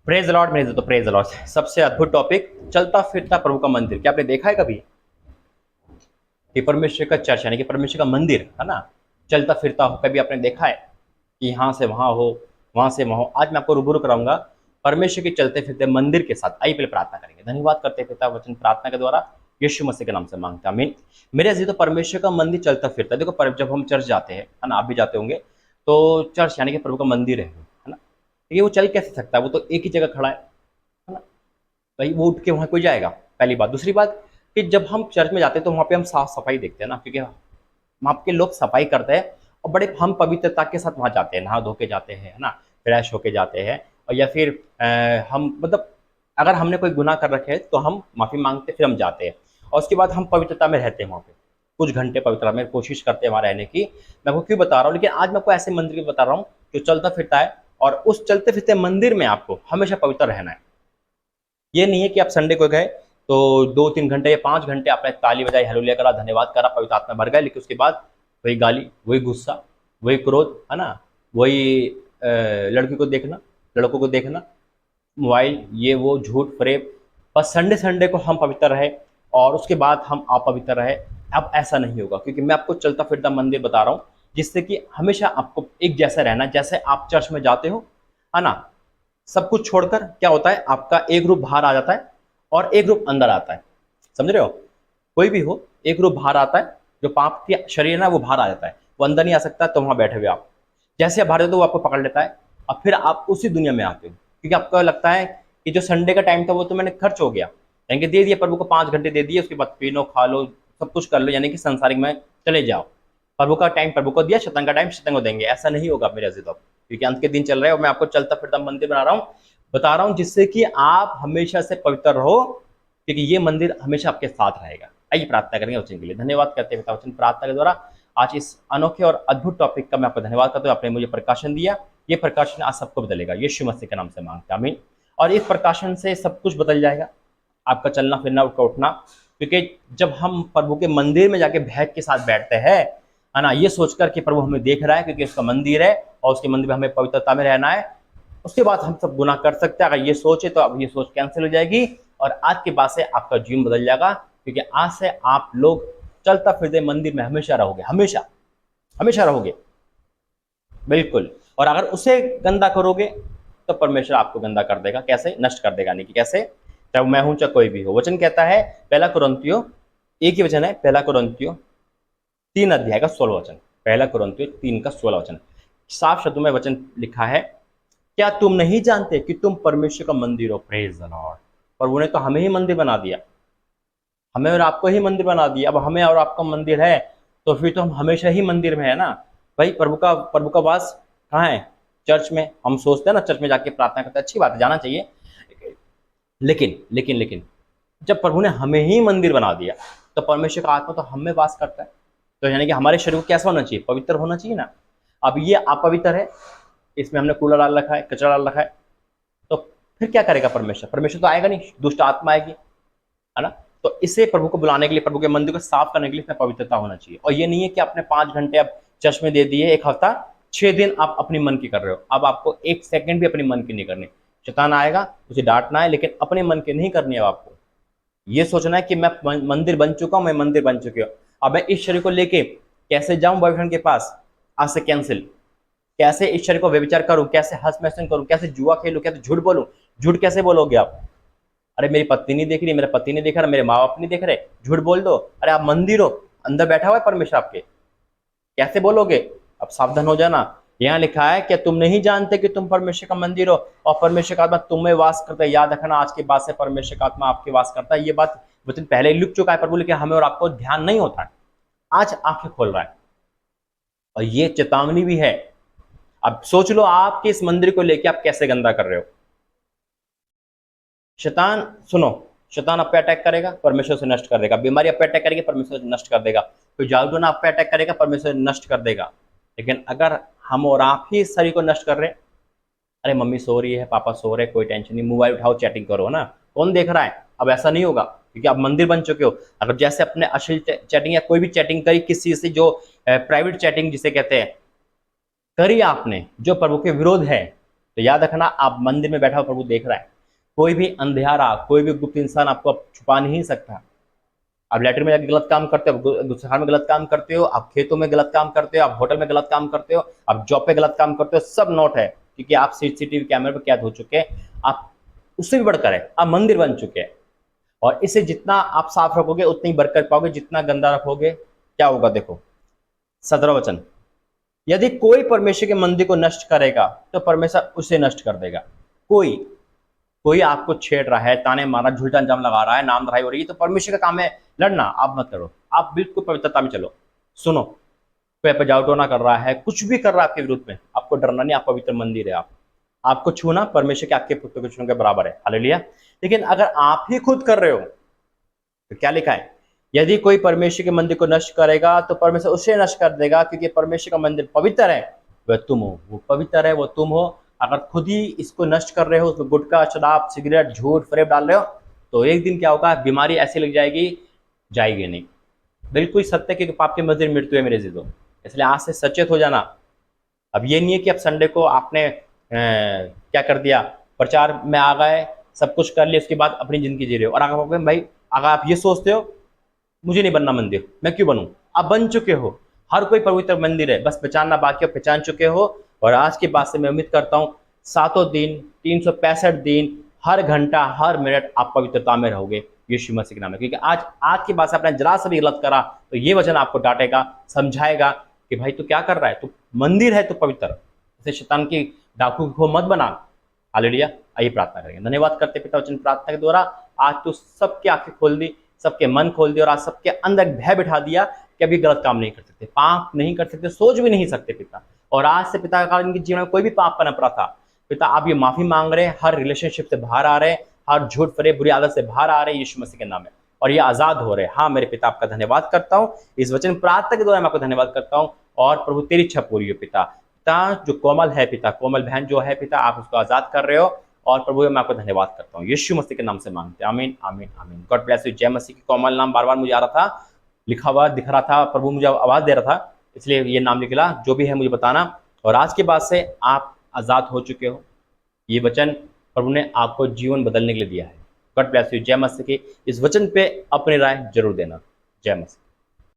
Praise Lord मेरे तो praise Lord. सबसे अद्भुत टॉपिक, चलता फिरता प्रभु का मंदिर। क्या आपने देखा है कभी कि परमेश्वर का चर्च यानी कि परमेश्वर का मंदिर है ना, चलता फिरता हो? कभी आपने देखा है कि यहाँ से वहां हो, वहां से वहां हो? आज मैं आपको रूबरू कराऊंगा परमेश्वर के चलते फिरते मंदिर के साथ। आइए पहले प्रार्थना करेंगे। धन्यवाद करते पिता वचन प्रार्थना के द्वारा यीशु मसीह के नाम से मांगता, आमीन। मेरे अजीज, तो परमेश्वर का मंदिर चलता फिरता है। देखो, जब हम चर्च जाते हैं, है ना, आप भी जाते होंगे, तो चर्च यानी कि प्रभु का मंदिर है ना। ये वो चल कैसे सकता है? वो तो एक ही जगह खड़ा है ना। भाई वो उठ के वहां कोई जाएगा? पहली बात। दूसरी बात कि जब हम चर्च में जाते हैं तो वहां पे हम साफ सफाई देखते हैं ना, क्योंकि वहां के लोग सफाई करते हैं और बड़े हम पवित्रता के साथ वहां जाते हैं, नहा धो के जाते हैं, है ना, फ्रेश होके जाते हैं। और या फिर हम मतलब अगर हमने कोई गुनाह कर रखे है तो हम माफी मांगते, फिर हम जाते हैं और उसके बाद हम पवित्रता में रहते हैं। वहां पे कुछ घंटे पवित्रता में कोशिश करते हैं वहां रहने की। मैं आपको क्यों बता रहा हूँ, लेकिन आज मैं आपको ऐसे मंदिर की बता रहा हूँ जो चलता फिरता है, और उस चलते फिरते मंदिर में आपको हमेशा पवित्र रहना है। ये नहीं है कि आप संडे को गए तो 2-3 घंटे या 5 घंटे आपने ताली बजाई, हालेलुया करा, धन्यवाद करा, पवित्र आत्मा भर गए, लेकिन उसके बाद वही गाली, वही गुस्सा, वही क्रोध, है ना, वही लड़की को देखना, लड़कों को देखना, मोबाइल, ये वो झूठ फरेब। बस संडे संडे को हम पवित्र रहे और उसके बाद हम अपवित्र रहे। अब ऐसा नहीं होगा, क्योंकि मैं आपको चलता फिरता मंदिर बता रहा हूँ जिससे कि हमेशा आपको एक जैसा रहना। जैसे आप चर्च में जाते हो, है ना, सब कुछ छोड़कर क्या होता है, आपका एक रूप बाहर आ जाता है और एक रूप अंदर आता है। समझ रहे हो? कोई भी हो, एक रूप बाहर आता है, जो पाप की शरीर है ना वो बाहर आ जाता है, वो अंदर नहीं आ सकता। तो वहां बैठे हुए आप जैसे आप बाहर जाते हो वो आपको पकड़ लेता है और फिर आप उसी दुनिया में आते हो, क्योंकि आपको लगता है कि जो संडे का टाइम था वो तो मैंने खर्च हो गया, यानी कि दे दिया प्रभु को, 5 घंटे दे दिए, उसके बाद पी लो, खा लो, सब कुछ कर लो, यानी कि संसारिक में चले जाओ। प्रभु का टाइम प्रभु को दिया, शैतान का टाइम शैतान को देंगे। ऐसा नहीं होगा मेरे अजीज, क्योंकि अंत के दिन चल रहे हैं और मैं आपको चलता फिरता मंदिर बता रहा हूं जिससे कि आप हमेशा से पवित्र रहो, क्योंकि ये मंदिर हमेशा आपके साथ रहेगा। आइए प्रार्थना करेंगे वचन के लिए। धन्यवाद करते हैं पिता वचन प्रार्थना के द्वारा आज इस अनोखे और अद्भुत टॉपिक का मैं आपको धन्यवाद करता हूं। आपने मुझे प्रकाशन दिया, ये प्रकाशन आज सबको बदलेगा, यीशु मसीह के नाम से मांगता, आमीन। और इस प्रकाशन से सब कुछ बदल जाएगा, आपका चलना फिरना, उठना उठना। क्योंकि जब हम प्रभु के मंदिर में जाके भय के साथ बैठते हैं, है ना, ये सोचकर कि प्रभु हमें देख रहा है, क्योंकि उसका मंदिर है और उसके मंदिर में हमें पवित्रता में रहना है, उसके बाद हम सब गुनाह कर सकते हैं। अगर ये सोचे तो अब ये सोच कैंसिल हो जाएगी और आज के बाद से आपका जीवन बदल जाएगा, क्योंकि आज से आप लोग चलता फिरते मंदिर में हमेशा रहोगे, हमेशा हमेशा रहोगे, बिल्कुल। और अगर उसे गंदा करोगे तो परमेश्वर आपको गंदा कर देगा। कैसे? नष्ट कर देगा, नहीं कि कैसे? चाहे मैं हूं चाहे कोई भी हो। वचन कहता है, पहला कुरिन्थियों, एक ही वचन है, पहला कुरिन्थियों 3 अध्याय का 16 वचन, पहला कुरिन्थियों 3 का 16 वचन, साफ शब्दों में वचन लिखा है, क्या तुम नहीं जानते कि तुम परमेश्वर का मंदिर हो? Praise the Lord. और उन्हें तो हमें ही मंदिर बना दिया, हमें और आपको ही मंदिर बना दिया। अब हमें और आपका मंदिर है तो फिर तो हम हमेशा ही मंदिर में है ना। भाई प्रभु का वास कहाँ है? चर्च में। हम सोचते हैं ना चर्च में जाके प्रार्थना करते हैं, अच्छी बात है, जाना चाहिए, लेकिन जब प्रभु ने हमें ही मंदिर बना दिया तो परमेश्वर का आत्मा तो हम में वास करता है, तो यानी कि हमारे शरीर को कैसा होना चाहिए? पवित्र होना चाहिए ना। अब ये अपवित्र है, इसमें हमने कूड़ा डाल रखा है, कचरा डाल रखा है, तो फिर क्या करेगा परमेश्वर? परमेश्वर तो आएगा नहीं, दुष्ट आत्मा आएगी, है ना। तो इसे प्रभु को बुलाने के लिए, प्रभु के मंदिर को साफ करने के लिए इसमें पवित्रता होना चाहिए। और ये नहीं है कि आपने 5 घंटे अब चर्च में दे दिए, एक हफ्ता 6 दिन आप अपनी मन की कर रहे हो, अब आपको 1 सेकंड भी अपनी मन की नहीं करनी। शैतान आएगा, उसे डांटना है, लेकिन अपने मन की नहीं करनी है। आपको ये सोचना है कि मैं मंदिर बन चुका हूं, मैं मंदिर बन चुकी हूँ, अब मैं इस शरीर को लेके कैसे जाऊं बॉयफ्रेंड के पास? आज से कैंसिल। कैसे इस शरीर को व्यभिचार करूं, कैसे हंस मैसन करूं, कैसे जुआ खेलूं, कैसे झूठ बोलूं? झूठ कैसे बोलोगे आप? अरे मेरी पत्नी नहीं देख रही, मेरा पति नहीं देख रहा, मेरे माँ बाप नहीं देख रहे, झूठ बोल दो। अरे आप मंदिर हो, अंदर बैठा हुआ है परमेश्वर आपके, कैसे बोलोगे? अब सावधान हो जाना। यहाँ लिखा है कि तुम नहीं जानते कि तुम परमेश्वर का मंदिर हो और परमेश्वर का आत्मा तुम में वास करता है। याद रखना, आज के बाद से परमेश्वर का आत्मा आपके वास करता है। ये बात वचन पहले लिख चुका है प्रभु, लेकिन हमें और आपको ध्यान नहीं होता है। आज आंखें खोल रहा है और ये चेतावनी भी है। अब सोच लो आपके इस मंदिर को लेके आप कैसे गंदा कर रहे हो। शैतान, सुनो, शैतान आप पे अटैक करेगा, परमेश्वर से नष्ट कर देगा। बीमारी आप पे अटैक करेगी, परमेश्वर से नष्ट कर देगा। कोई जादू ना आप पे अटैक करेगा, परमेश्वर नष्ट कर देगा। लेकिन अगर हम और आप ही इस शरीर को नष्ट कर रहे हैं, अरे मम्मी सो रही है, पापा सो रहे, कोई टेंशन नहीं, मोबाइल उठाओ, चैटिंग करो ना, कौन देख रहा है? अब ऐसा नहीं होगा, क्योंकि आप मंदिर बन चुके हो। अगर जैसे अपने अश्लील चैटिंग या कोई भी चैटिंग करी किसी से, जो प्राइवेट चैटिंग जिसे कहते हैं, करी आपने, जो प्रभु के विरोध है, तो याद रखना, आप मंदिर में बैठा हुआ प्रभु देख रहा है। कोई भी अंधियारा, कोई भी गुप्त इंसान आपको अब छुपा नहीं सकता। आप लैट्रिन में जाके गलत काम करते हो, गुस्साखान में गलत काम करते हो, आप खेतों में गलत काम करते हो, आप होटल में गलत काम करते हो, आप जॉब पे गलत काम करते हो, सब नोट है, क्योंकि आप सीसीटीवी कैमरे पर कैद हो चुके हैं। आप उससे भी बढ़कर है, आप मंदिर बन चुके हैं। और इसे जितना आप साफ रखोगे उतनी बरकत पाओगे, जितना गंदा रखोगे क्या होगा। देखो 17 वचन, यदि कोई परमेश्वर के मंदिर को नष्ट करेगा तो परमेश्वर उसे नष्ट कर देगा। कोई कोई आपको छेड़ रहा है, ताने मारा, झूठा अंजाम लगा रहा है, नामधराई हो रही है, तो परमेश्वर का काम है लड़ना, आप मत लड़ो। आप बिल्कुल पवित्रता में चलो। सुनो, कोई पे जावटोना कर रहा है, कुछ भी कर रहा है आपके विरुद्ध में, आपको डरना नहीं, आप पवित्र मंदिर है। आपको छूना परमेश्वर के आपके पुत्र को छूने के बराबर है। हालेलुया। लेकिन अगर आप ही खुद कर रहे हो तो क्या लिखा है, यदि कोई परमेश्वर के मंदिर को नष्ट करेगा तो परमेश्वर उसे नष्ट कर देगा, क्योंकि परमेश्वर का मंदिर पवित्र है, वह तुम हो। वो पवित्र है, वो तुम हो। अगर खुद ही इसको नष्ट कर रहे हो, उसमें गुटखा, शराब, सिगरेट, झूठ फरेब डाल रहे हो, तो एक दिन क्या होगा, बीमारी ऐसी लग जाएगी, जाएगी नहीं। बिल्कुल सत्य, क्योंकि पाप की मजदूरी मृत्यु है मेरे जीजों। इसलिए आज से सचेत हो जाना। अब ये नहीं है कि अब संडे को आपने क्या कर दिया, प्रचार में आ गए, सब कुछ कर लिया, उसके बाद अपनी जिंदगी जी रहे हो। और अगर भाई अगर आप ये सोचते हो मुझे नहीं बनना मंदिर, मैं क्यों बनूं, आप बन चुके हो। हर कोई पवित्र मंदिर है, बस पहचानना बाकी हो, पहचान चुके हो। और आज के बाद से मैं उम्मीद करता हूँ 7 दिन 365 दिन हर घंटा हर मिनट आप पवित्रता में रहोगे यीशु मसीह के नाम में। क्योंकि आज के बाद से आपने जरा सा भी गलत करा तो ये वचन आपको डांटेगा, समझाएगा कि भाई तू क्या कर रहा है, तू मंदिर है, तू पवित्र। इसे शैतान की डाकू को मत बना। हालेलुया। आइए प्रार्थना करेंगे। धन्यवाद करते पिता वचन प्रार्थना के द्वारा आज तू सबकी आंखें खोल दी, सबके मन खोल दिया, और आज सबके अंदर भय बिठा दिया कि अभी गलत काम नहीं कर सकते, पाप नहीं कर सकते, सोच भी नहीं सकते पिता। और आज से पिता का इनके जीवन में कोई भी पाप पनप रहा था पिता, आप ये माफी मांग रहे हैं, हर रिलेशनशिप से बाहर आ रहे हैं, हर झूठ फरेब बुरी आदत से बाहर आ रहे हैं यीशु मसीह के नाम में, और ये आजाद हो रहे हैं। हाँ मेरे पिता, आपका धन्यवाद करता हूँ, इस वचन प्रार्थना के द्वारा मैं आपको धन्यवाद करता हूँ। और प्रभु तेरी इच्छा पूरी हो पिता। पिता जो कोमल है पिता, कोमल बहन जो है पिता, आप उसको आजाद कर रहे हो। और प्रभु मैं आपको धन्यवाद करता हूँ, यीशु मसीह के नाम से मांगते हैं, आमीन आमीन आमीन। God bless you. जय मसीह की। कोमल नाम बार बार मुझे आ रहा था, लिखा हुआ दिख रहा था, प्रभु मुझे आवाज दे रहा था, इसलिए ये नाम निकला। जो भी है मुझे बताना। और आज के बाद से आप आजाद हो चुके हो। ये वचन प्रभु ने आपको जीवन बदलने के लिए दिया है। God bless you. जय मसीह की। इस वचन पे अपनी राय जरूर देना। जय मसीह।